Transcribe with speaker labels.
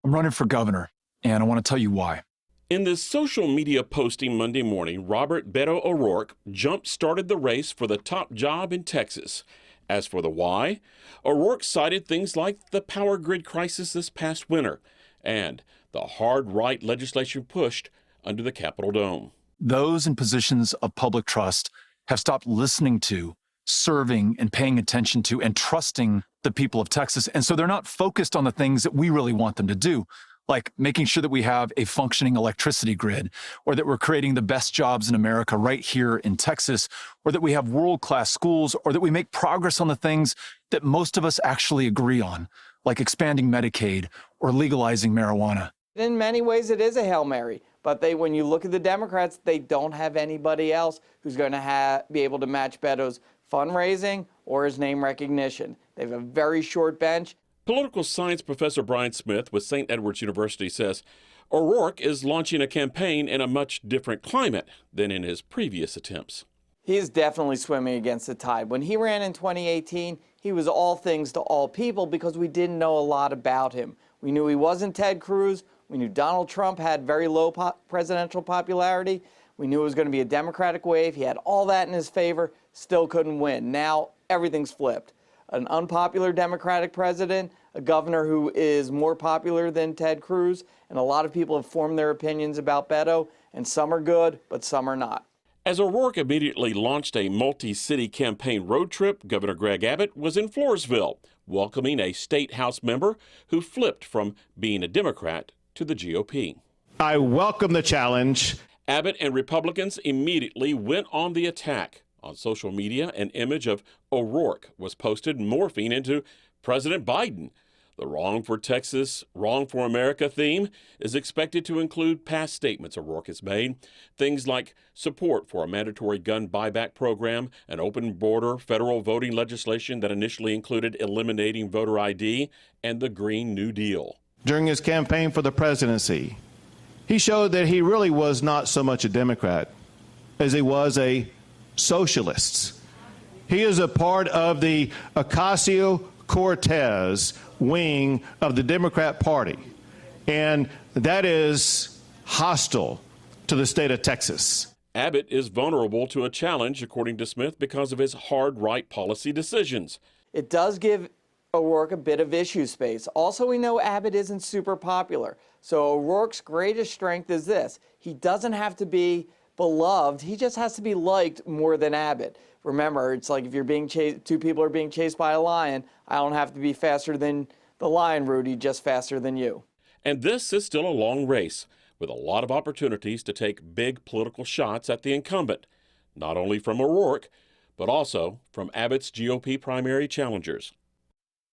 Speaker 1: I'm running for governor, and I want to tell you why.
Speaker 2: In this social media posting Monday morning, Robert Beto O'Rourke jump-started the race for the top job in Texas. As for the why, O'Rourke cited things like the power grid crisis this past winter and the hard right legislation pushed under the Capitol dome.
Speaker 1: Those in positions of public trust have stopped listening to, serving, and paying attention to, and trusting the people of Texas. And so they're not focused on the things that we really want them to do, like making sure that we have a functioning electricity grid, or that we're creating the best jobs in America right here in Texas, or that we have world-class schools, or that we make progress on the things that most of us actually agree on, like expanding Medicaid or legalizing marijuana.
Speaker 3: In many ways, it is a Hail Mary. But when you look at the Democrats, they don't have anybody else who's going to be able to match Beto's fundraising or his name recognition. They have a very short bench.
Speaker 2: Political science professor Brian Smith with St. Edward's University says O'Rourke is launching a campaign in a much different climate than in his previous attempts.
Speaker 3: He is definitely swimming against the tide. When he ran in 2018, he was all things to all people because we didn't know a lot about him. We knew he wasn't Ted Cruz. We knew Donald Trump had very low presidential popularity. We knew it was going to be a Democratic wave. He had all that in his favor, still couldn't win. Now everything's flipped. An unpopular Democratic president, a governor who is more popular than Ted Cruz, and a lot of people have formed their opinions about Beto, and some are good, but some are not.
Speaker 2: As O'Rourke immediately launched a multi-city campaign road trip, Governor Greg Abbott was in Floresville, welcoming a state House member who flipped from being a Democrat to the GOP.
Speaker 4: I welcome the challenge.
Speaker 2: Abbott and Republicans immediately went on the attack. On social media, an image of O'Rourke was posted morphing into President Biden. The Wrong for Texas, Wrong for America theme is expected to include past statements O'Rourke has made, things like support for a mandatory gun buyback program, an open border federal voting legislation that initially included eliminating voter ID, and the Green New Deal.
Speaker 4: During his campaign for the presidency, he showed that he really was not so much a Democrat as he was a socialist. He is a part of the Ocasio-Cortez wing of the Democrat Party, and that is hostile to the state of Texas.
Speaker 2: Abbott is vulnerable to a challenge, according to Smith, because of his hard right policy decisions.
Speaker 3: It does give O'Rourke a bit of issue space. Also, we know Abbott isn't super popular. So O'Rourke's greatest strength is this. He doesn't have to be beloved. He just has to be liked more than Abbott. Remember, it's like if you're being chased, two people are being chased by a lion. I don't have to be faster than the lion, Rudy, just faster than you.
Speaker 2: And this is still a long race, with a lot of opportunities to take big political shots at the incumbent, not only from O'Rourke, but also from Abbott's GOP primary challengers.